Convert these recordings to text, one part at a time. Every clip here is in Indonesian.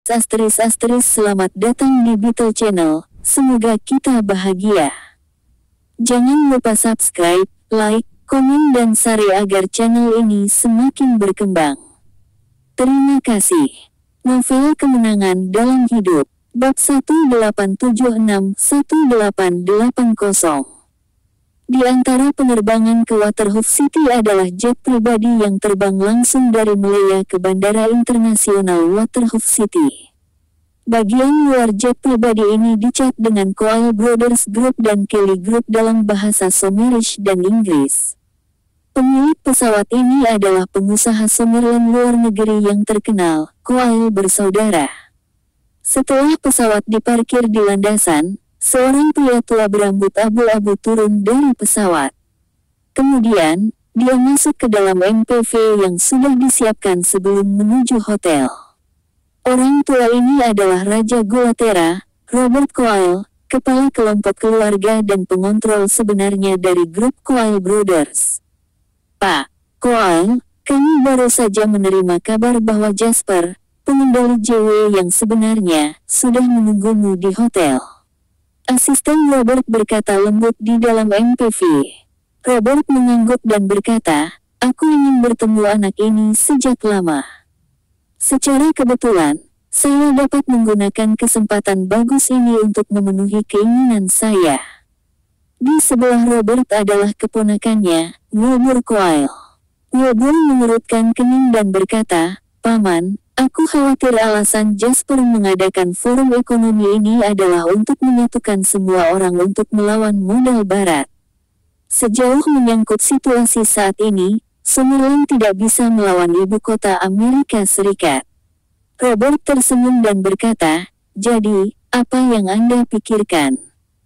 Selamat datang di Beetle Channel, semoga kita bahagia. Jangan lupa subscribe, like, komen dan share agar channel ini semakin berkembang. Terima kasih. Novel Kemenangan Dalam Hidup, Bab 1876-1880. Di antara penerbangan ke Waterhoof City adalah jet pribadi yang terbang langsung dari Malaya ke Bandara Internasional Waterhoof City. Bagian luar jet pribadi ini dicat dengan Coyle Brothers Group dan Kelly Group dalam bahasa Somerish dan Inggris. Pemilik pesawat ini adalah pengusaha Summerland luar negeri yang terkenal, Coyle bersaudara. Setelah pesawat diparkir di landasan, seorang pria tua berambut abu-abu turun dari pesawat. Kemudian, dia masuk ke dalam MPV yang sudah disiapkan sebelum menuju hotel. Orang tua ini adalah Raja Gulatera, Robert Coyle, kepala kelompok keluarga dan pengontrol sebenarnya dari grup Coyle Brothers. Pak Coyle, kami baru saja menerima kabar bahwa Jasper, pengendali JW yang sebenarnya, sudah menunggumu di hotel. Asisten Robert berkata lembut di dalam MPV. Robert mengangguk dan berkata, aku ingin bertemu anak ini sejak lama. Secara kebetulan, saya dapat menggunakan kesempatan bagus ini untuk memenuhi keinginan saya. Di sebelah Robert adalah keponakannya, Wilbur Coyle. Wilbur mengerutkan kening dan berkata, Paman, aku khawatir alasan Jasper mengadakan forum ekonomi ini adalah untuk menyatukan semua orang untuk melawan modal barat. Sejauh menyangkut situasi saat ini, Summerland tidak bisa melawan ibu kota Amerika Serikat. Robert tersenyum dan berkata, jadi, apa yang Anda pikirkan?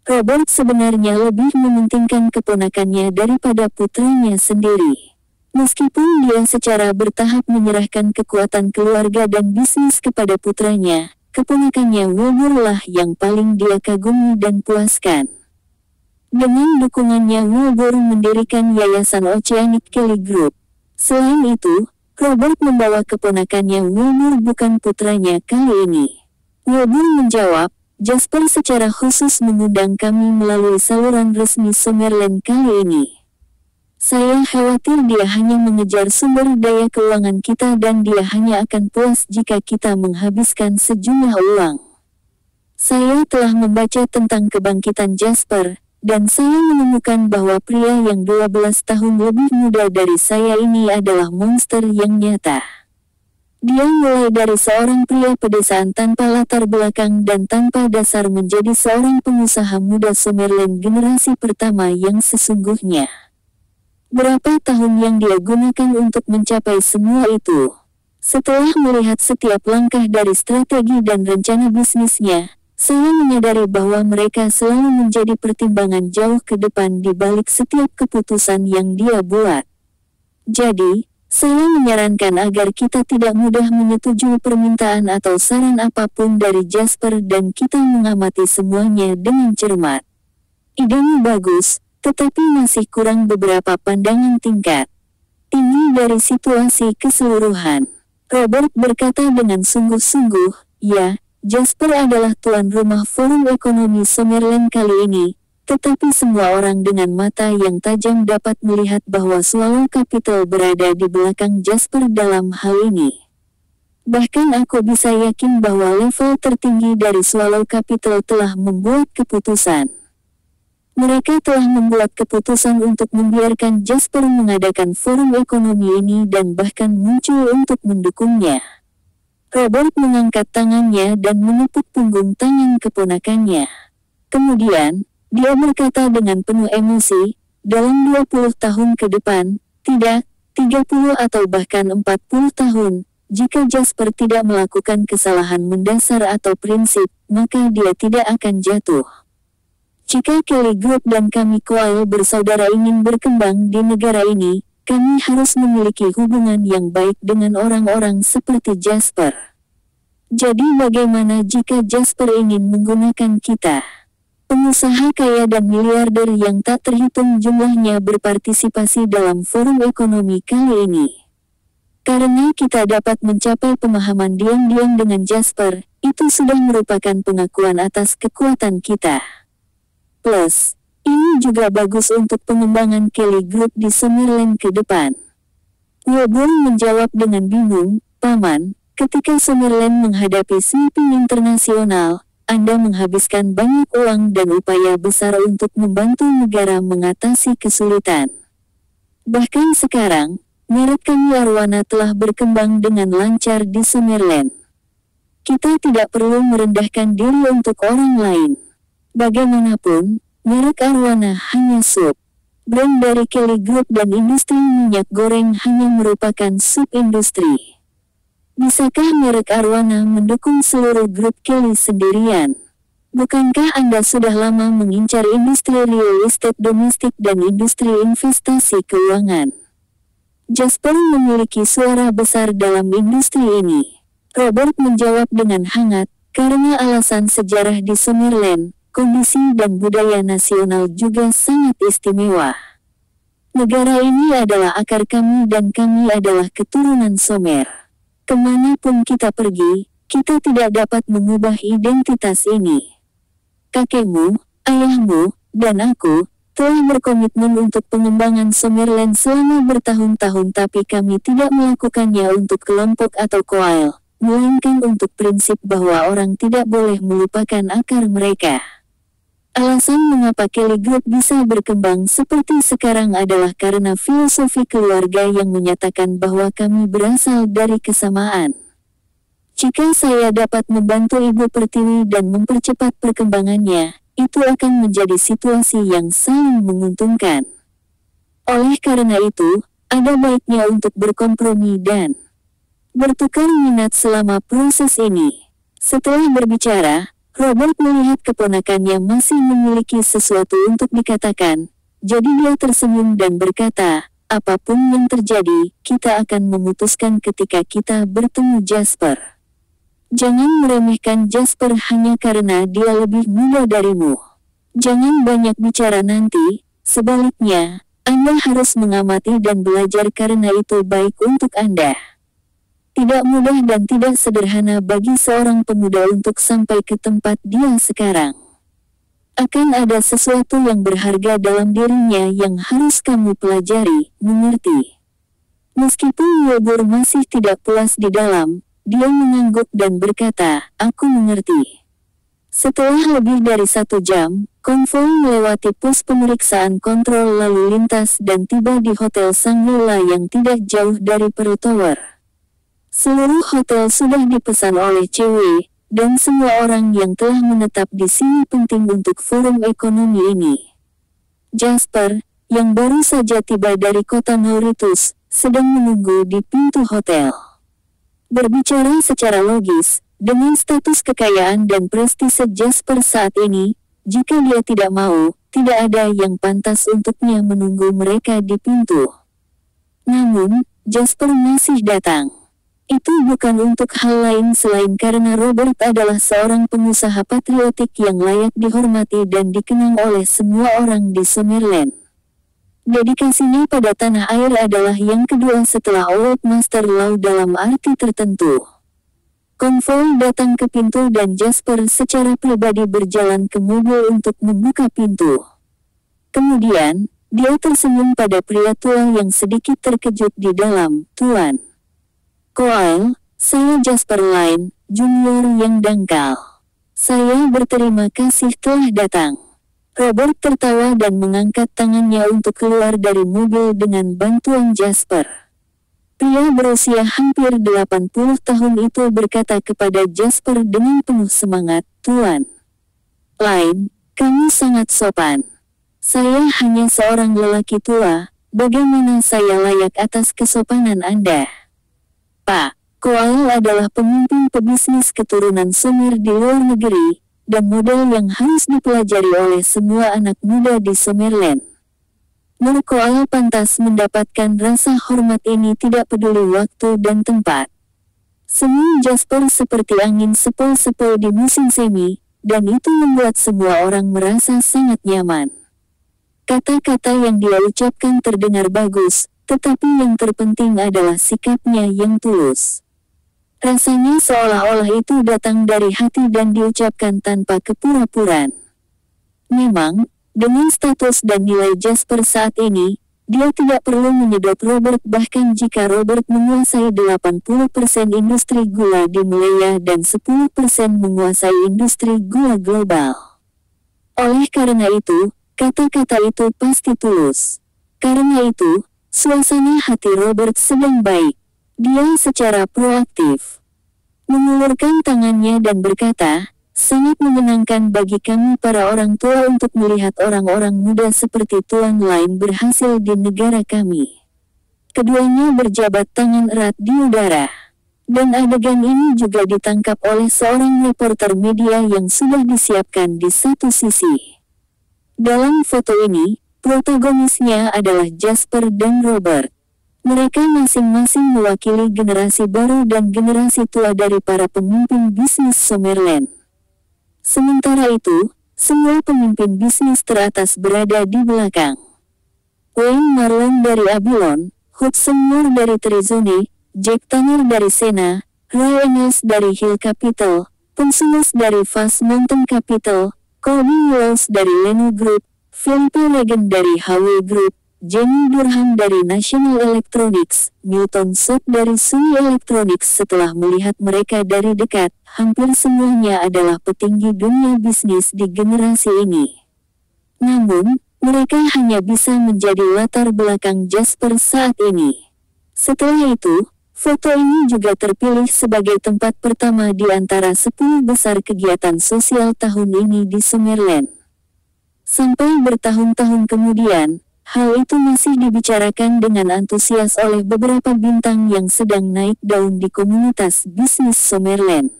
Robert sebenarnya lebih mementingkan keponakannya daripada putranya sendiri. Meskipun dia secara bertahap menyerahkan kekuatan keluarga dan bisnis kepada putranya, keponakannya Wilbur lah yang paling dia kagumi dan puaskan. Dengan dukungannya Wilbur mendirikan Yayasan Oceanic Kelly Group. Selain itu, Robert membawa keponakannya Wilbur bukan putranya kali ini. Wilbur menjawab, Jasper secara khusus mengundang kami melalui saluran resmi Summerland kali ini. Saya khawatir dia hanya mengejar sumber daya keuangan kita dan dia hanya akan puas jika kita menghabiskan sejumlah uang. Saya telah membaca tentang kebangkitan Jasper, dan saya menemukan bahwa pria yang 12 tahun lebih muda dari saya ini adalah monster yang nyata. Dia mulai dari seorang pria pedesaan tanpa latar belakang dan tanpa dasar menjadi seorang pengusaha muda Summerland generasi pertama yang sesungguhnya. Berapa tahun yang dia gunakan untuk mencapai semua itu? Setelah melihat setiap langkah dari strategi dan rencana bisnisnya, saya menyadari bahwa mereka selalu menjadi pertimbangan jauh ke depan di balik setiap keputusan yang dia buat. Jadi, saya menyarankan agar kita tidak mudah menyetujui permintaan atau saran apapun dari Jasper dan kita mengamati semuanya dengan cermat. Idemu bagus, tetapi masih kurang beberapa pandangan tingkat tinggi dari situasi keseluruhan. Robert berkata dengan sungguh-sungguh, ya, Jasper adalah tuan rumah forum ekonomi Summerland kali ini, tetapi semua orang dengan mata yang tajam dapat melihat bahwa Swallow Capital berada di belakang Jasper dalam hal ini. Bahkan aku bisa yakin bahwa level tertinggi dari Swallow Capital telah membuat keputusan. Mereka telah membuat keputusan untuk membiarkan Jasper mengadakan forum ekonomi ini dan bahkan muncul untuk mendukungnya. Robert mengangkat tangannya dan menepuk punggung tangan keponakannya. Kemudian, dia berkata dengan penuh emosi, dalam 20 tahun ke depan, tidak, 30 atau bahkan 40 tahun, jika Jasper tidak melakukan kesalahan mendasar atau prinsip, maka dia tidak akan jatuh. Jika Kelly Group dan kami Coyle bersaudara ingin berkembang di negara ini, kami harus memiliki hubungan yang baik dengan orang-orang seperti Jasper. Jadi bagaimana jika Jasper ingin menggunakan kita? Pengusaha kaya dan miliarder yang tak terhitung jumlahnya berpartisipasi dalam forum ekonomi kali ini. Karena kita dapat mencapai pemahaman diam-diam dengan Jasper, itu sudah merupakan pengakuan atas kekuatan kita. Plus, ini juga bagus untuk pengembangan Kelly Group di Summerland ke depan. Wilbur menjawab dengan bingung, Paman, ketika Summerland menghadapi sweeping internasional, Anda menghabiskan banyak uang dan upaya besar untuk membantu negara mengatasi kesulitan. Bahkan sekarang, merek kami Arowana telah berkembang dengan lancar di Summerland. Kita tidak perlu merendahkan diri untuk orang lain. Bagaimanapun, merek Arowana hanya sub brand dari Kelly Group dan industri minyak goreng hanya merupakan sub-industri. Bisakah merek Arowana mendukung seluruh grup Kelly sendirian? Bukankah Anda sudah lama mengincar industri real estate domestik dan industri investasi keuangan? Jasper memiliki suara besar dalam industri ini. Robert menjawab dengan hangat, karena alasan sejarah di Summerland, kondisi dan budaya nasional juga sangat istimewa. Negara ini adalah akar kami dan kami adalah keturunan Sumer. Kemanapun kita pergi, kita tidak dapat mengubah identitas ini. Kakekmu, ayahmu, dan aku telah berkomitmen untuk pengembangan Summerland selama bertahun-tahun, tapi kami tidak melakukannya untuk kelompok atau koal, melainkan untuk prinsip bahwa orang tidak boleh melupakan akar mereka. Alasan mengapa Kelly Group bisa berkembang seperti sekarang adalah karena filosofi keluarga yang menyatakan bahwa kami berasal dari kesamaan. Jika saya dapat membantu Ibu Pertiwi dan mempercepat perkembangannya, itu akan menjadi situasi yang saling menguntungkan. Oleh karena itu, ada baiknya untuk berkompromi dan bertukar minat selama proses ini. Setelah berbicara, Robert melihat keponakannya masih memiliki sesuatu untuk dikatakan, jadi dia tersenyum dan berkata, apapun yang terjadi, kita akan memutuskan ketika kita bertemu Jasper. Jangan meremehkan Jasper hanya karena dia lebih muda darimu. Jangan banyak bicara nanti, sebaliknya, Anda harus mengamati dan belajar karena itu baik untuk Anda. Tidak mudah dan tidak sederhana bagi seorang pemuda untuk sampai ke tempat dia sekarang. Akan ada sesuatu yang berharga dalam dirinya yang harus kamu pelajari, mengerti? Meskipun Wilbur masih tidak puas di dalam, dia mengangguk dan berkata, aku mengerti. Setelah lebih dari 1 jam, konvoi melewati pos pemeriksaan kontrol lalu lintas dan tiba di Hotel Shangri-La yang tidak jauh dari Pearl Tower. Seluruh hotel sudah dipesan oleh CW, dan semua orang yang telah menetap di sini penting untuk forum ekonomi ini. Jasper, yang baru saja tiba dari kota Mauritius, sedang menunggu di pintu hotel. Berbicara secara logis, dengan status kekayaan dan prestise Jasper saat ini, jika dia tidak mau, tidak ada yang pantas untuknya menunggu mereka di pintu. Namun, Jasper masih datang. Itu bukan untuk hal lain selain karena Robert adalah seorang pengusaha patriotik yang layak dihormati dan dikenang oleh semua orang di Summerland. Dedikasinya pada tanah air adalah yang kedua setelah Old Master Law dalam arti tertentu. Konvoi datang ke pintu dan Jasper secara pribadi berjalan ke mobil untuk membuka pintu. Kemudian, dia tersenyum pada pria tua yang sedikit terkejut di dalam, Tuan Coyle, saya Jasper Lynn, Junior yang dangkal. Saya berterima kasih telah datang. Robert tertawa dan mengangkat tangannya untuk keluar dari mobil dengan bantuan Jasper. Pria berusia hampir 80 tahun itu berkata kepada Jasper dengan penuh semangat, Tuan Lynn, kamu sangat sopan. Saya hanya seorang lelaki tua, bagaimana saya layak atas kesopanan Anda? Pak Coyle adalah pemimpin pebisnis keturunan Sumer di luar negeri, dan model yang harus dipelajari oleh semua anak muda di Summerland. Nur Coyle pantas mendapatkan rasa hormat ini tidak peduli waktu dan tempat. Senyum Jasper seperti angin sepoi-sepoi di musim semi, dan itu membuat semua orang merasa sangat nyaman. Kata-kata yang dia ucapkan terdengar bagus, tetapi yang terpenting adalah sikapnya yang tulus. Rasanya seolah-olah itu datang dari hati dan diucapkan tanpa kepura-puraan. Memang, dengan status dan nilai Jasper saat ini, dia tidak perlu menyedot Robert bahkan jika Robert menguasai 80% industri gula di Malaya dan 10% menguasai industri gula global. Oleh karena itu, kata-kata itu pasti tulus. Karena itu, suasana hati Robert sedang baik. Dia secara proaktif mengulurkan tangannya dan berkata, "Sangat menyenangkan bagi kami para orang tua untuk melihat orang-orang muda seperti Tuan Lin berhasil di negara kami." Keduanya berjabat tangan erat di udara. Dan adegan ini juga ditangkap oleh seorang reporter media yang sudah disiapkan di satu sisi. Dalam foto ini, protagonisnya adalah Jasper dan Robert. Mereka masing-masing mewakili generasi baru dan generasi tua dari para pemimpin bisnis Summerland. Sementara itu, semua pemimpin bisnis teratas berada di belakang. Wayne Marlon dari Abilon, Hudson Moore dari Trizone, Jack Tanner dari Sena, Ray Engels dari Hill Capital, Ponsumus dari Fast Mountain Capital, Colby Wells dari Leno Group, Philippe Legend dari Huawei Group, Jenny Durham dari National Electronics, Newton Sot dari Sony Electronics. Setelah melihat mereka dari dekat, hampir semuanya adalah petinggi dunia bisnis di generasi ini. Namun, mereka hanya bisa menjadi latar belakang Jasper saat ini. Setelah itu, foto ini juga terpilih sebagai tempat pertama di antara 10 besar kegiatan sosial tahun ini di Summerland. Sampai bertahun-tahun kemudian, hal itu masih dibicarakan dengan antusias oleh beberapa bintang yang sedang naik daun di komunitas bisnis Summerland.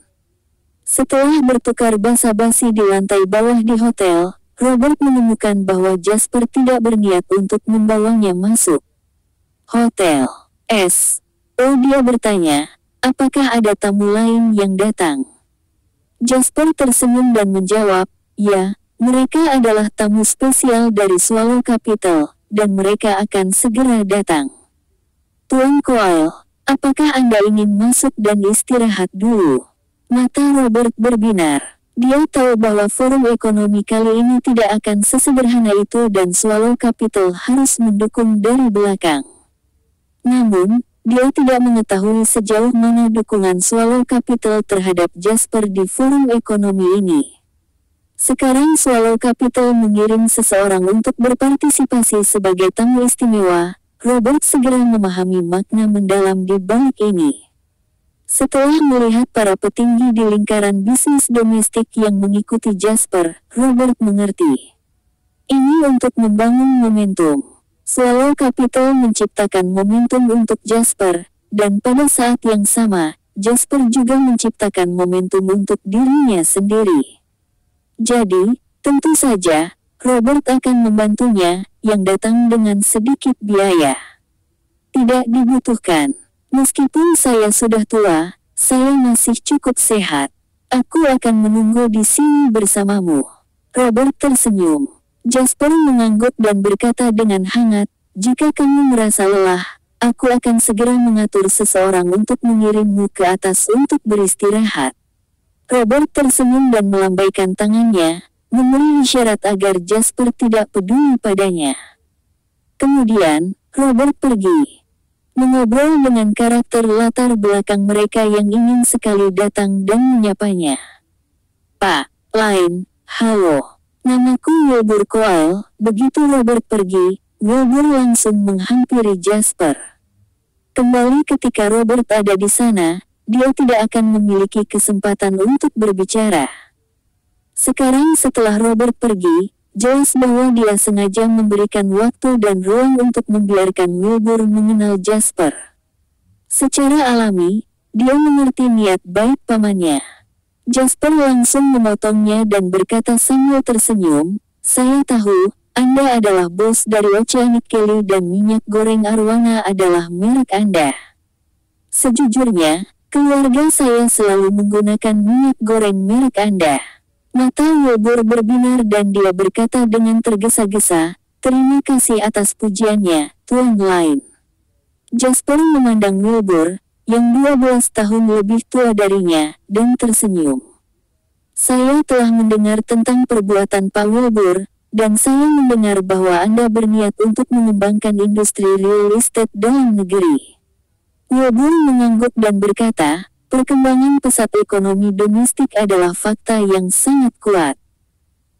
Setelah bertukar basa-basi di lantai bawah di hotel, Robert menemukan bahwa Jasper tidak berniat untuk membawanya masuk hotel. Dia bertanya, apakah ada tamu lain yang datang? Jasper tersenyum dan menjawab, ya. Mereka adalah tamu spesial dari Swallow Capital, dan mereka akan segera datang. Tuan Coyle, apakah Anda ingin masuk dan istirahat dulu? Mata Robert berbinar. Dia tahu bahwa forum ekonomi kali ini tidak akan sesederhana itu dan Swallow Capital harus mendukung dari belakang. Namun, dia tidak mengetahui sejauh mana dukungan Swallow Capital terhadap Jasper di forum ekonomi ini. Sekarang Swallow Capital mengirim seseorang untuk berpartisipasi sebagai tamu istimewa. Robert segera memahami makna mendalam di balik ini. Setelah melihat para petinggi di lingkaran bisnis domestik yang mengikuti Jasper, Robert mengerti. Ini untuk membangun momentum. Swallow Capital menciptakan momentum untuk Jasper, dan pada saat yang sama, Jasper juga menciptakan momentum untuk dirinya sendiri. Jadi, tentu saja, Robert akan membantunya, yang datang dengan sedikit biaya. Tidak dibutuhkan. Meskipun saya sudah tua, saya masih cukup sehat. Aku akan menunggu di sini bersamamu. Robert tersenyum. Jasper mengangguk dan berkata dengan hangat, jika kamu merasa lelah, aku akan segera mengatur seseorang untuk mengirimmu ke atas untuk beristirahat. Robert tersenyum dan melambaikan tangannya, memberi isyarat agar Jasper tidak peduli padanya. Kemudian, Robert pergi. Mengobrol dengan karakter latar belakang mereka yang ingin sekali datang dan menyapanya. Pak Lin, halo. Namaku Wilbur Coyle. Begitu Robert pergi, Wilbur langsung menghampiri Jasper. Kembali ketika Robert ada di sana, dia tidak akan memiliki kesempatan untuk berbicara. Sekarang setelah Robert pergi, jelas bahwa dia sengaja memberikan waktu dan ruang untuk membiarkan Wilbur mengenal Jasper. Secara alami, dia mengerti niat baik pamannya. Jasper langsung memotongnya dan berkata sambil tersenyum, saya tahu, Anda adalah bos dari Oceanic Kelly dan minyak goreng Arwana adalah merek Anda. Sejujurnya, keluarga saya selalu menggunakan minyak goreng merek Anda. Mata Wilbur berbinar dan dia berkata dengan tergesa-gesa, terima kasih atas pujiannya, Tuan Lin. Jasper memandang Wilbur, yang 12 tahun lebih tua darinya, dan tersenyum. Saya telah mendengar tentang perbuatan Pak Wilbur, dan saya mendengar bahwa Anda berniat untuk mengembangkan industri real estate dalam negeri. Wilbur mengangguk dan berkata, perkembangan pesat ekonomi domestik adalah fakta yang sangat kuat.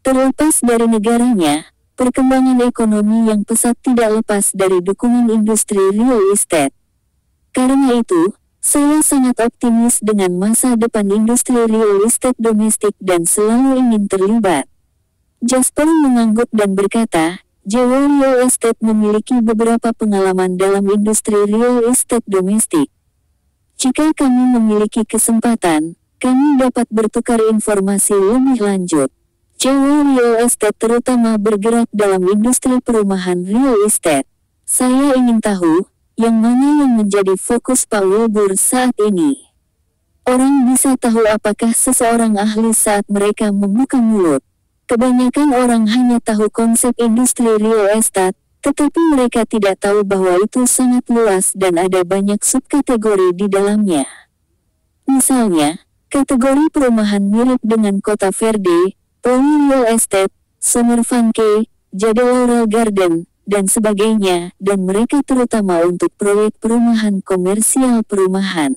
Terlepas dari negaranya, perkembangan ekonomi yang pesat tidak lepas dari dukungan industri real estate. Karena itu, saya sangat optimis dengan masa depan industri real estate domestik dan selalu ingin terlibat. Jasper mengangguk dan berkata, Jawa Real Estate memiliki beberapa pengalaman dalam industri real estate domestik. Jika kami memiliki kesempatan, kami dapat bertukar informasi lebih lanjut. Jawa Real Estate terutama bergerak dalam industri perumahan real estate. Saya ingin tahu, yang mana yang menjadi fokus Pak Wilbur saat ini? Orang bisa tahu apakah seseorang ahli saat mereka membuka mulut. Kebanyakan orang hanya tahu konsep industri real estate, tetapi mereka tidak tahu bahwa itu sangat luas dan ada banyak subkategori di dalamnya. Misalnya, kategori perumahan mirip dengan Kota Verde, Poly Real Estate, Summer Funke, Jade Laurel Garden, dan sebagainya, dan mereka terutama untuk proyek perumahan komersial perumahan.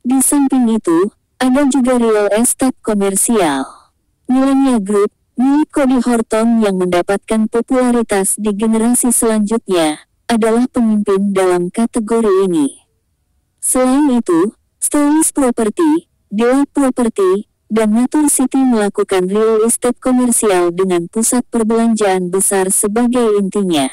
Di samping itu, ada juga real estate komersial. Millennia Group, milik Cody Horton yang mendapatkan popularitas di generasi selanjutnya, adalah pemimpin dalam kategori ini. Selain itu, Stellis Property, Delight Property, dan Natur City melakukan real estate komersial dengan pusat perbelanjaan besar sebagai intinya.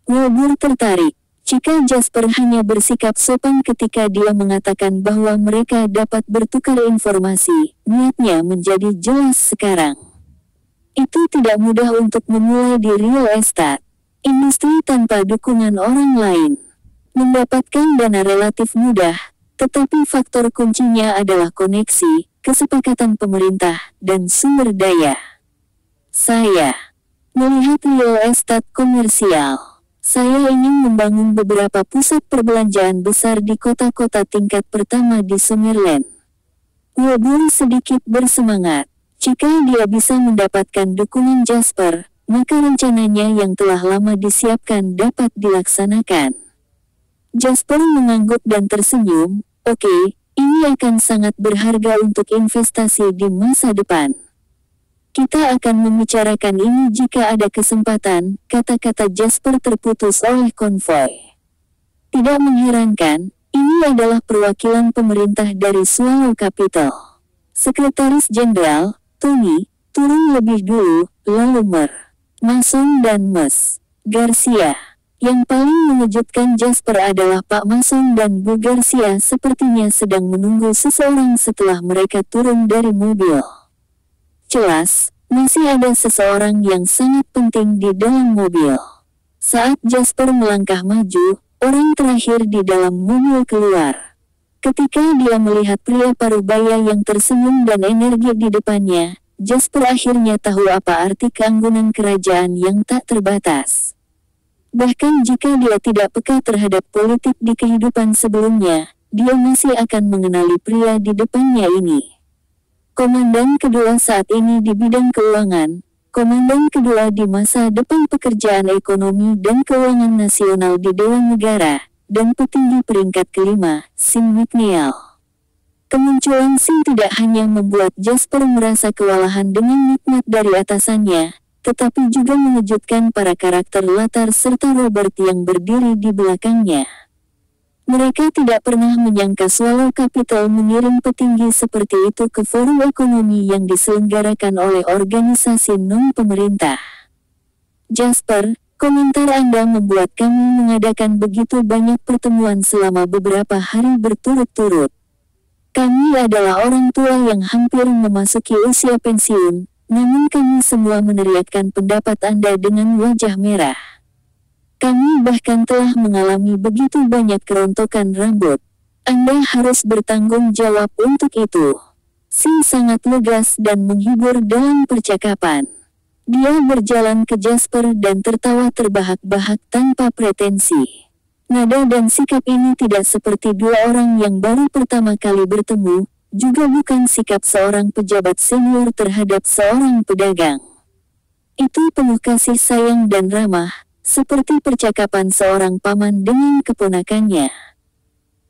Wilbur tertarik, jika Jasper hanya bersikap sopan ketika dia mengatakan bahwa mereka dapat bertukar informasi, niatnya menjadi jelas sekarang. Itu tidak mudah untuk memulai di real estate, industri tanpa dukungan orang lain. Mendapatkan dana relatif mudah, tetapi faktor kuncinya adalah koneksi, kesepakatan pemerintah, dan sumber daya. Saya melihat real estate komersial. Saya ingin membangun beberapa pusat perbelanjaan besar di kota-kota tingkat pertama di Summerland. Wilbur sedikit bersemangat. Jika dia bisa mendapatkan dukungan Jasper, maka rencananya yang telah lama disiapkan dapat dilaksanakan. Jasper mengangguk dan tersenyum, oke. Ini akan sangat berharga untuk investasi di masa depan. Kita akan membicarakan ini jika ada kesempatan, kata-kata Jasper terputus oleh konvoi. Tidak mengherankan, ini adalah perwakilan pemerintah dari Swallow Capital. Sekretaris Jenderal, Tony, turun lebih dulu, lalu Mason dan Ms. Garcia. Yang paling mengejutkan Jasper adalah Pak Mason dan Bu Garcia sepertinya sedang menunggu seseorang setelah mereka turun dari mobil. Jelas, masih ada seseorang yang sangat penting di dalam mobil. Saat Jasper melangkah maju, orang terakhir di dalam mobil keluar. Ketika dia melihat pria parubaya yang tersenyum dan energi di depannya, Jasper akhirnya tahu apa arti keanggunan kerajaan yang tak terbatas. Bahkan jika dia tidak peka terhadap politik di kehidupan sebelumnya, dia masih akan mengenali pria di depannya ini. Komandan kedua saat ini di bidang keuangan, komandan kedua di masa depan pekerjaan ekonomi dan keuangan nasional di Dewan Negara, dan petinggi peringkat kelima, Sim McNeil. Kemunculan Sim tidak hanya membuat Jasper merasa kewalahan dengan nikmat dari atasannya, tetapi juga mengejutkan para karakter latar serta Robert yang berdiri di belakangnya. Mereka tidak pernah menyangka Swallow Capital mengirim petinggi seperti itu ke forum ekonomi yang diselenggarakan oleh organisasi non-pemerintah. Jasper, komentar Anda membuat kami mengadakan begitu banyak pertemuan selama beberapa hari berturut-turut. Kami adalah orang tua yang hampir memasuki usia pensiun, namun kami semua meneriakkan pendapat Anda dengan wajah merah. Kami bahkan telah mengalami begitu banyak kerontokan rambut. Anda harus bertanggung jawab untuk itu. Sim sangat lugas dan menghibur dalam percakapan. Dia berjalan ke Jasper dan tertawa terbahak-bahak tanpa pretensi. Nada dan sikap ini tidak seperti dua orang yang baru pertama kali bertemu, juga bukan sikap seorang pejabat senior terhadap seorang pedagang. Itu penuh kasih sayang dan ramah, seperti percakapan seorang paman dengan keponakannya.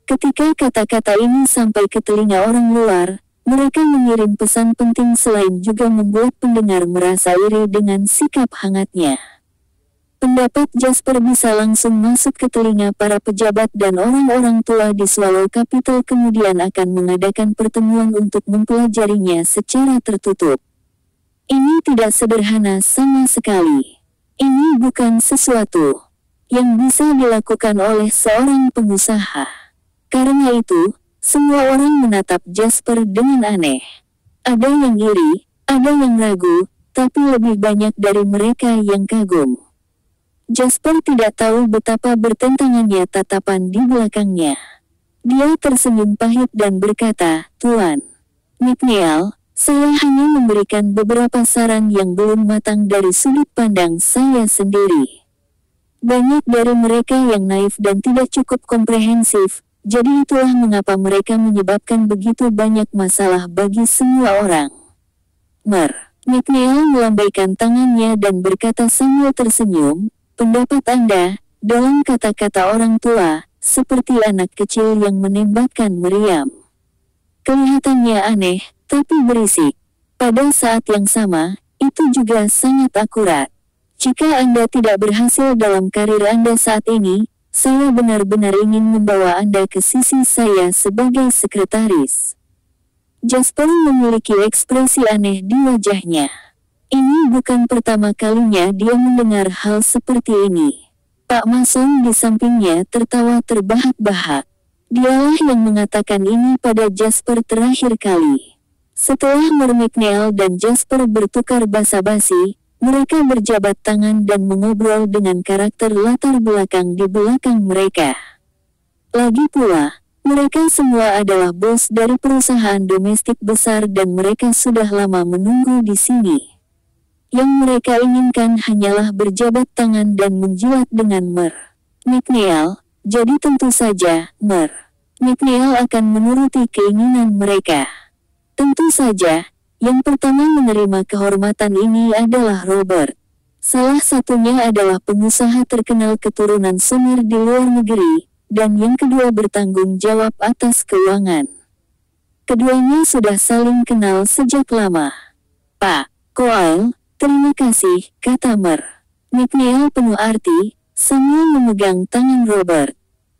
Ketika kata-kata ini sampai ke telinga orang luar, mereka mengirim pesan penting selain juga membuat pendengar merasa iri dengan sikap hangatnya. Pendapat Jasper bisa langsung masuk ke telinga para pejabat dan orang-orang tua di Swallow Capital kemudian akan mengadakan pertemuan untuk mempelajarinya secara tertutup. Ini tidak sederhana sama sekali. Ini bukan sesuatu yang bisa dilakukan oleh seorang pengusaha. Karena itu, semua orang menatap Jasper dengan aneh. Ada yang iri, ada yang ragu, tapi lebih banyak dari mereka yang kagum. Jasper tidak tahu betapa bertentangannya tatapan di belakangnya. Dia tersenyum pahit dan berkata, "Tuan McNeil, saya hanya memberikan beberapa saran yang belum matang dari sudut pandang saya sendiri. Banyak dari mereka yang naif dan tidak cukup komprehensif, jadi itulah mengapa mereka menyebabkan begitu banyak masalah bagi semua orang." McNeil melambaikan tangannya dan berkata sambil tersenyum, "Pendapat Anda, dalam kata-kata orang tua, seperti anak kecil yang menembakkan meriam. Kelihatannya aneh, tapi berisik. Pada saat yang sama, itu juga sangat akurat. Jika Anda tidak berhasil dalam karir Anda saat ini, saya benar-benar ingin membawa Anda ke sisi saya sebagai sekretaris." Jasper memiliki ekspresi aneh di wajahnya. Ini bukan pertama kalinya dia mendengar hal seperti ini. Pak Mason di sampingnya tertawa terbahak-bahak. Dialah yang mengatakan ini pada Jasper terakhir kali. Setelah McNeil dan Jasper bertukar basa-basi, mereka berjabat tangan dan mengobrol dengan karakter latar belakang di belakang mereka. Lagi pula, mereka semua adalah bos dari perusahaan domestik besar dan mereka sudah lama menunggu di sini. Yang mereka inginkan hanyalah berjabat tangan dan menjilat dengan McNeil, jadi tentu saja, McNeil akan menuruti keinginan mereka. Tentu saja, yang pertama menerima kehormatan ini adalah Robert. Salah satunya adalah pengusaha terkenal keturunan Sumer di luar negeri, dan yang kedua bertanggung jawab atas keuangan. Keduanya sudah saling kenal sejak lama. "Pak Coyle, terima kasih," kata McNeil penuh arti, sambil memegang tangan Robert.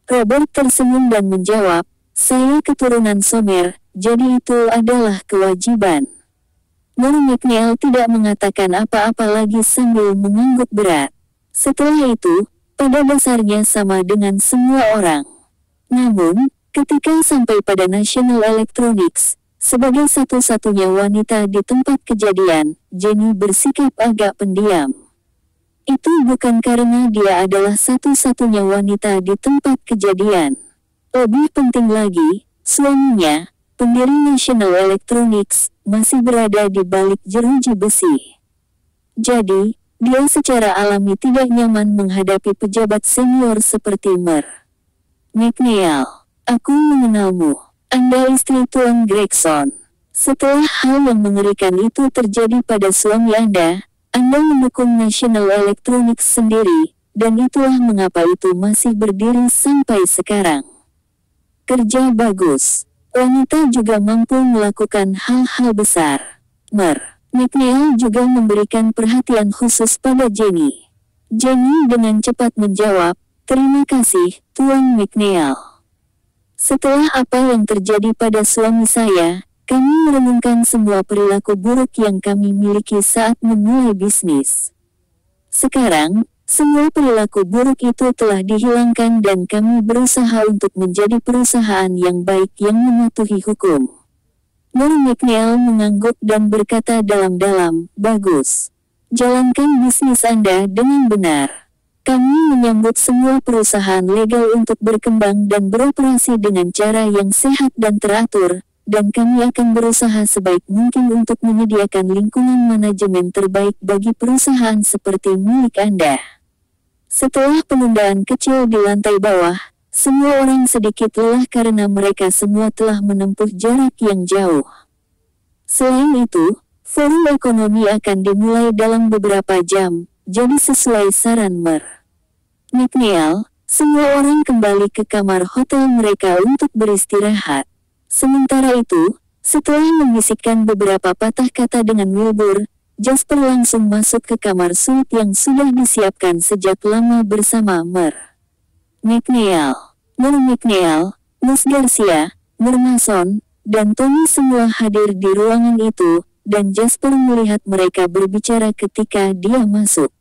Robert tersenyum dan menjawab, "Saya keturunan Sumer, jadi itu adalah kewajiban." McNeil tidak mengatakan apa-apa lagi sambil mengangguk berat. Setelah itu, pada dasarnya sama dengan semua orang. Namun, ketika sampai pada National Electronics, sebagai satu-satunya wanita di tempat kejadian, Jenny bersikap agak pendiam. Itu bukan karena dia adalah satu-satunya wanita di tempat kejadian. Lebih penting lagi, suaminya, pendiri National Electronics, masih berada di balik jeruji besi. Jadi, dia secara alami tidak nyaman menghadapi pejabat senior seperti McNeil. "Aku mengenalmu. Anda istri Tuan Gregson. Setelah hal yang mengerikan itu terjadi pada suami Anda mendukung National Electronics sendiri, dan itulah mengapa itu masih berdiri sampai sekarang. Kerja bagus. Wanita juga mampu melakukan hal-hal besar." McNeil juga memberikan perhatian khusus pada Jenny. Jenny dengan cepat menjawab, "Terima kasih, Tuan McNeil. Setelah apa yang terjadi pada suami saya, kami merenungkan semua perilaku buruk yang kami miliki saat memulai bisnis. Sekarang, semua perilaku buruk itu telah dihilangkan dan kami berusaha untuk menjadi perusahaan yang baik yang mematuhi hukum." McNeil mengangguk dan berkata dalam-dalam, "Bagus. Jalankan bisnis Anda dengan benar. Kami menyambut semua perusahaan legal untuk berkembang dan beroperasi dengan cara yang sehat dan teratur, dan kami akan berusaha sebaik mungkin untuk menyediakan lingkungan manajemen terbaik bagi perusahaan seperti milik Anda." Setelah penundaan kecil di lantai bawah, semua orang sedikit lelah karena mereka semua telah menempuh jarak yang jauh. Selain itu, forum ekonomi akan dimulai dalam beberapa jam, jadi sesuai saran Mer. McNeil, semua orang kembali ke kamar hotel mereka untuk beristirahat. Sementara itu, setelah membisikkan beberapa patah kata dengan Wilbur, Jasper langsung masuk ke kamar suite yang sudah disiapkan sejak lama bersama Mer. McNeil, Mer McNeil, Miss Garcia, Mer Mason, dan Tony semua hadir di ruangan itu, dan Jasper melihat mereka berbicara ketika dia masuk.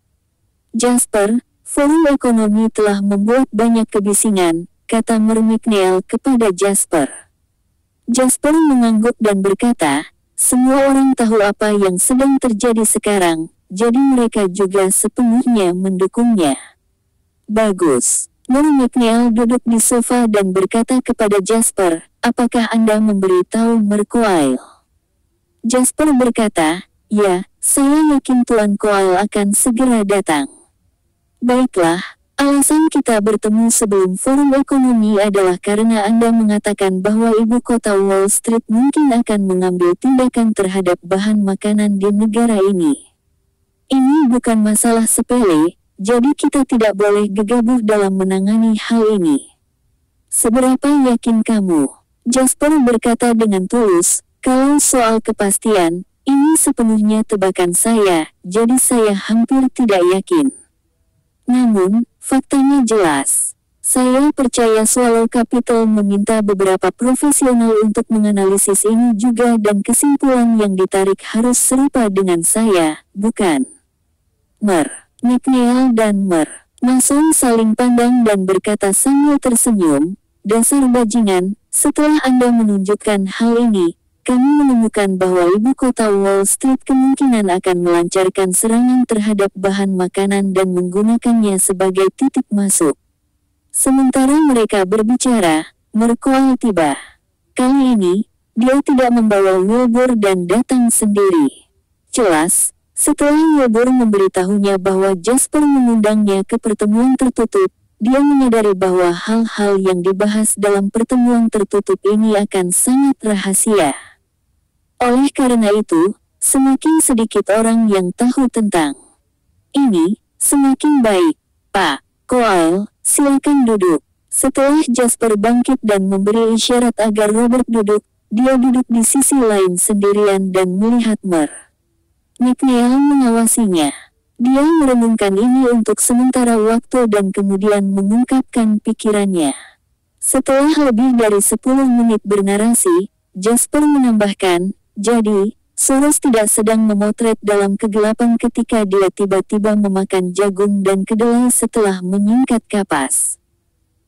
Jasper, forum ekonomi telah membuat banyak kebisingan, kata Mer McNeil kepada Jasper. Jasper mengangguk dan berkata, semua orang tahu apa yang sedang terjadi sekarang, jadi mereka juga sepenuhnya mendukungnya. Bagus. Mer McNeil duduk di sofa dan berkata kepada Jasper, apakah Anda memberitahu Mer Coyle? Jasper berkata, ya, saya yakin Tuan Coyle akan segera datang. Baiklah, alasan kita bertemu sebelum forum ekonomi adalah karena Anda mengatakan bahwa ibu kota Wall Street mungkin akan mengambil tindakan terhadap bahan makanan di negara ini. Ini bukan masalah sepele, jadi kita tidak boleh gegabah dalam menangani hal ini. Seberapa yakin kamu? Jasper berkata dengan tulus, kalau soal kepastian, ini sepenuhnya tebakan saya, jadi saya hampir tidak yakin. Namun, faktanya jelas. Saya percaya Swallow Capital meminta beberapa profesional untuk menganalisis ini juga dan kesimpulan yang ditarik harus serupa dengan saya, bukan? Mer, McNeil dan Mer Mason saling pandang dan berkata sambil tersenyum, dasar bajingan, setelah Anda menunjukkan hal ini, kami menemukan bahwa ibu kota Wall Street kemungkinan akan melancarkan serangan terhadap bahan makanan dan menggunakannya sebagai titik masuk. Sementara mereka berbicara, Mer Coyle tiba. Kali ini, dia tidak membawa Wilbur dan datang sendiri. Jelas, setelah Wilbur memberitahunya bahwa Jasper mengundangnya ke pertemuan tertutup, dia menyadari bahwa hal-hal yang dibahas dalam pertemuan tertutup ini akan sangat rahasia. Oleh karena itu, semakin sedikit orang yang tahu tentang ini, semakin baik. Pak Coyle, silakan duduk. Setelah Jasper bangkit dan memberi isyarat agar Robert duduk, dia duduk di sisi lain sendirian dan melihat Mer McNeil mengawasinya. Dia merenungkan ini untuk sementara waktu dan kemudian mengungkapkan pikirannya. Setelah lebih dari 10 menit bernarasi, Jasper menambahkan, jadi, Soros tidak sedang memotret dalam kegelapan ketika dia tiba-tiba memakan jagung dan kedelai setelah menyingkat kapas.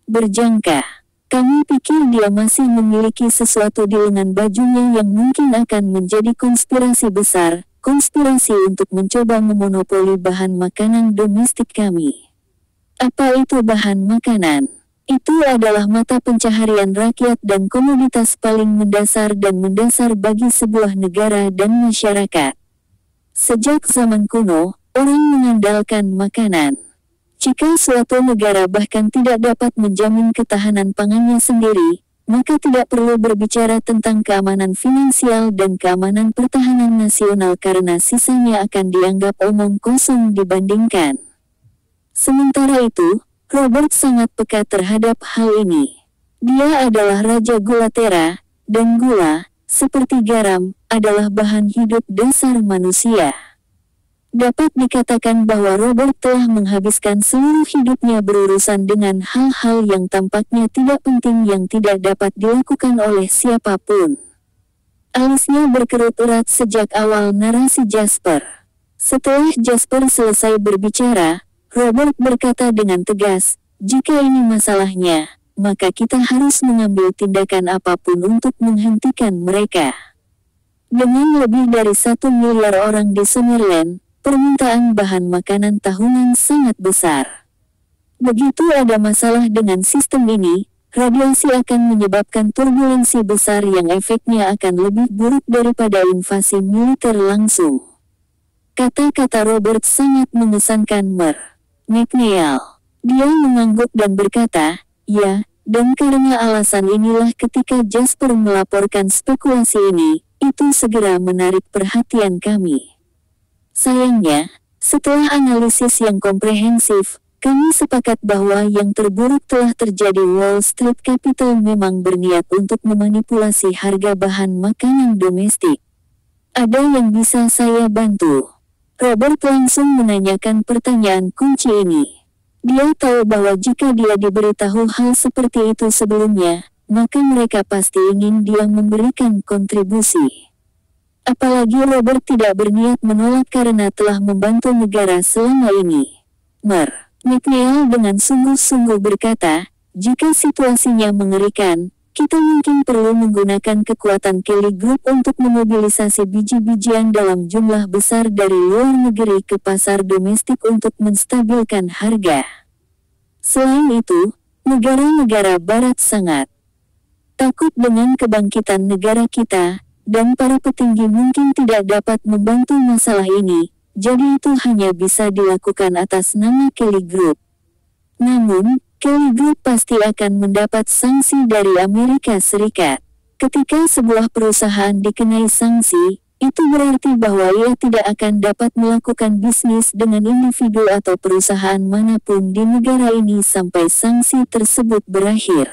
Berjangka, kami pikir dia masih memiliki sesuatu di lengan bajunya yang mungkin akan menjadi konspirasi besar, konspirasi untuk mencoba memonopoli bahan makanan domestik kami. Apa itu bahan makanan? Itu adalah mata pencaharian rakyat dan komoditas paling mendasar bagi sebuah negara dan masyarakat. Sejak zaman kuno, orang mengandalkan makanan. Jika suatu negara bahkan tidak dapat menjamin ketahanan pangannya sendiri, maka tidak perlu berbicara tentang keamanan finansial dan keamanan pertahanan nasional karena sisanya akan dianggap omong kosong dibandingkan. Sementara itu, Robert sangat peka terhadap hal ini. Dia adalah Raja Gulatera, dan gula, seperti garam, adalah bahan hidup dasar manusia. Dapat dikatakan bahwa Robert telah menghabiskan seluruh hidupnya berurusan dengan hal-hal yang tampaknya tidak penting yang tidak dapat dilakukan oleh siapapun. Alisnya berkerut erat sejak awal narasi Jasper. Setelah Jasper selesai berbicara, Robert berkata dengan tegas, jika ini masalahnya, maka kita harus mengambil tindakan apapun untuk menghentikan mereka. Dengan lebih dari 1 miliar orang di Summerland, permintaan bahan makanan tahunan sangat besar. Begitu ada masalah dengan sistem ini, radiasi akan menyebabkan turbulensi besar yang efeknya akan lebih buruk daripada invasi militer langsung. Kata-kata Robert sangat mengesankan Mer McNeil. Dia mengangguk dan berkata, ya, dan karena alasan inilah ketika Jasper melaporkan spekulasi ini, itu segera menarik perhatian kami. Sayangnya, setelah analisis yang komprehensif, kami sepakat bahwa yang terburuk telah terjadi. Wall Street Capital memang berniat untuk memanipulasi harga bahan makanan domestik. Ada yang bisa saya bantu? Robert langsung menanyakan pertanyaan kunci ini. Dia tahu bahwa jika dia diberitahu hal seperti itu sebelumnya, maka mereka pasti ingin dia memberikan kontribusi. Apalagi Robert tidak berniat menolak karena telah membantu negara selama ini. McNeil dengan sungguh-sungguh berkata, jika situasinya mengerikan, kita mungkin perlu menggunakan kekuatan Kelly Group untuk memobilisasi biji-bijian dalam jumlah besar dari luar negeri ke pasar domestik untuk menstabilkan harga. Selain itu, negara-negara barat sangat takut dengan kebangkitan negara kita, dan para petinggi mungkin tidak dapat membantu masalah ini. Jadi itu hanya bisa dilakukan atas nama Kelly Group. Namun, Kelly Group pasti akan mendapat sanksi dari Amerika Serikat. Ketika sebuah perusahaan dikenai sanksi, itu berarti bahwa ia tidak akan dapat melakukan bisnis dengan individu atau perusahaan manapun di negara ini sampai sanksi tersebut berakhir.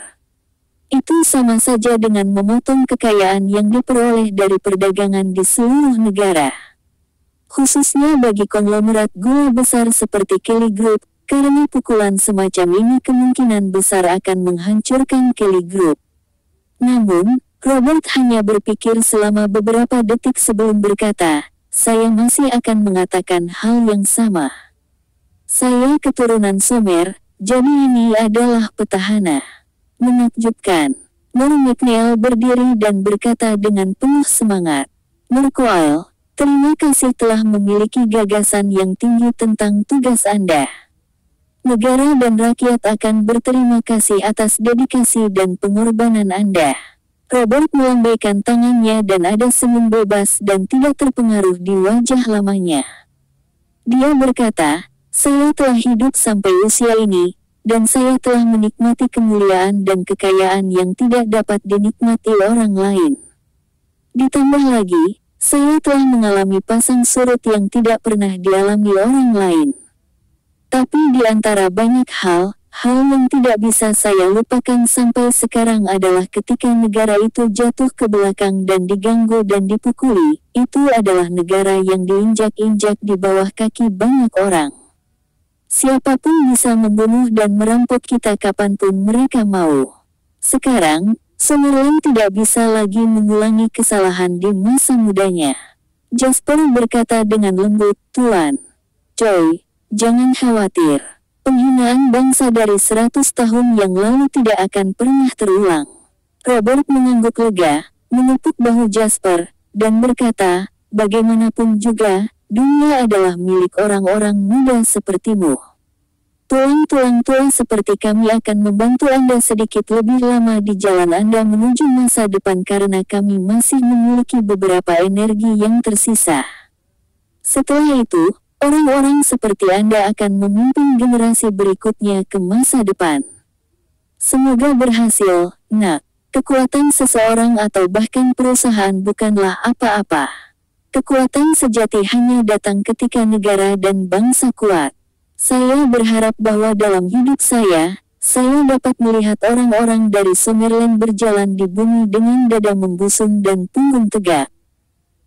Itu sama saja dengan memotong kekayaan yang diperoleh dari perdagangan di seluruh negara. Khususnya bagi konglomerat gula besar seperti Kelly Group, karena pukulan semacam ini kemungkinan besar akan menghancurkan Kelly Group. Namun, Robert hanya berpikir selama beberapa detik sebelum berkata, saya masih akan mengatakan hal yang sama. Saya keturunan Sumer, jadi ini adalah petahana. Menakjubkan. McNeil berdiri dan berkata dengan penuh semangat, Mercoil, terima kasih telah memiliki gagasan yang tinggi tentang tugas Anda. Negara dan rakyat akan berterima kasih atas dedikasi dan pengorbanan Anda. Robert melambaikan tangannya dan ada senyum bebas dan tidak terpengaruh di wajah lamanya. Dia berkata, saya telah hidup sampai usia ini, dan saya telah menikmati kemuliaan dan kekayaan yang tidak dapat dinikmati orang lain. Ditambah lagi, saya telah mengalami pasang surut yang tidak pernah dialami orang lain. Tapi di antara banyak hal yang tidak bisa saya lupakan sampai sekarang adalah ketika negara itu jatuh ke belakang dan diganggu dan dipukuli, itu adalah negara yang diinjak-injak di bawah kaki banyak orang. Siapapun bisa membunuh dan merampok kita kapanpun mereka mau. Sekarang, Summerlin tidak bisa lagi mengulangi kesalahan di masa mudanya. Jasper berkata dengan lembut, Tuan Choi, jangan khawatir. Penghinaan bangsa dari 100 tahun yang lalu tidak akan pernah terulang. Robert mengangguk lega, menepuk bahu Jasper, dan berkata, bagaimanapun juga, dunia adalah milik orang-orang muda sepertimu. Tulang-tulang tua seperti kami akan membantu Anda sedikit lebih lama di jalan Anda menuju masa depan karena kami masih memiliki beberapa energi yang tersisa. Setelah itu, orang-orang seperti Anda akan memimpin generasi berikutnya ke masa depan. Semoga berhasil, Nak. Kekuatan seseorang atau bahkan perusahaan bukanlah apa-apa. Kekuatan sejati hanya datang ketika negara dan bangsa kuat. Saya berharap bahwa dalam hidup saya dapat melihat orang-orang dari Summerlin berjalan di bumi dengan dada membusung dan punggung tegak.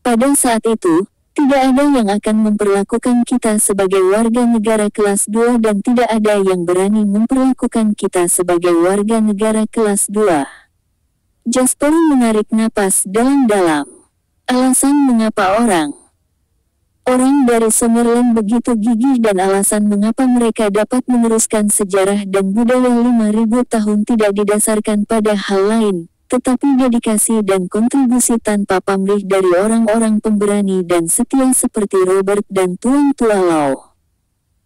Pada saat itu, tidak ada yang akan memperlakukan kita sebagai warga negara kelas 2 dan tidak ada yang berani memperlakukan kita sebagai warga negara kelas 2. Jasper menarik napas dalam-dalam. Alasan mengapa orang dari Summerlin begitu gigih dan alasan mengapa mereka dapat meneruskan sejarah dan budaya 5.000 tahun tidak didasarkan pada hal lain, tetapi dedikasi dan kontribusi tanpa pamrih dari orang-orang pemberani dan setia seperti Robert dan Tuan Tua Lau.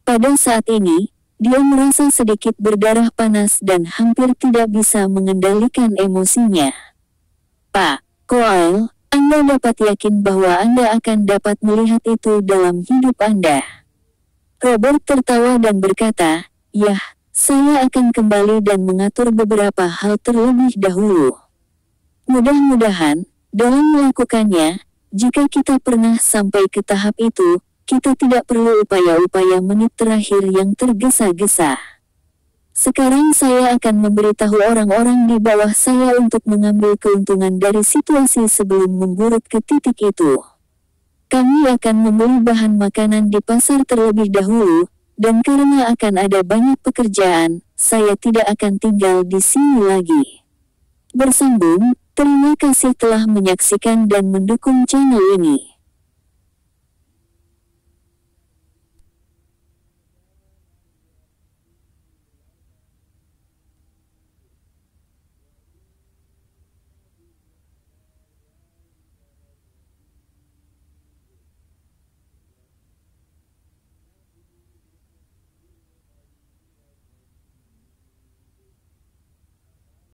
Pada saat ini, dia merasa sedikit berdarah panas dan hampir tidak bisa mengendalikan emosinya. Pak Coyle, Anda dapat yakin bahwa Anda akan dapat melihat itu dalam hidup Anda. Robert tertawa dan berkata, "Yah, saya akan kembali dan mengatur beberapa hal terlebih dahulu. Mudah-mudahan, dalam melakukannya, jika kita pernah sampai ke tahap itu, kita tidak perlu upaya-upaya menit terakhir yang tergesa-gesa. Sekarang saya akan memberitahu orang-orang di bawah saya untuk mengambil keuntungan dari situasi sebelum memburuk ke titik itu. Kami akan membeli bahan makanan di pasar terlebih dahulu, dan karena akan ada banyak pekerjaan, saya tidak akan tinggal di sini lagi." Bersambung, terima kasih telah menyaksikan dan mendukung channel ini.